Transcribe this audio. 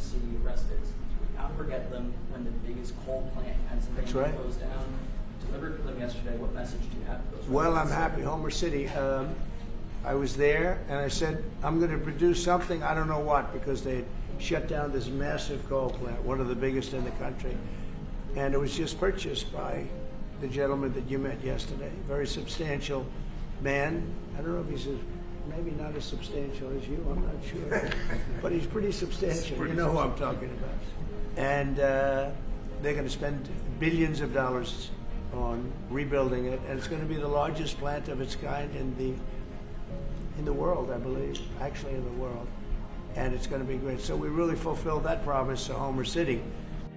City residents to not forget them when the biggest coal plant in Pennsylvania That's right. goes down. Delivered for them yesterday. What message do you have for those Well, I'm residents? happy. Homer City. I was there, and I said, I'm going to produce something, I don't know what, because they shut down this massive coal plant, one of the biggest in the country. And it was just purchased by the gentleman that you met yesterday. Very substantial man. I don't know if he's maybe not as substantial as you, I'm not sure. But he's pretty substantial. You know who I'm talking about. And they're going to spend billions of dollars on rebuilding it, and it's going to be the largest plant of its kind in the world, I believe, actually in the world. And it's going to be great. So we really fulfilled that promise to Homer City.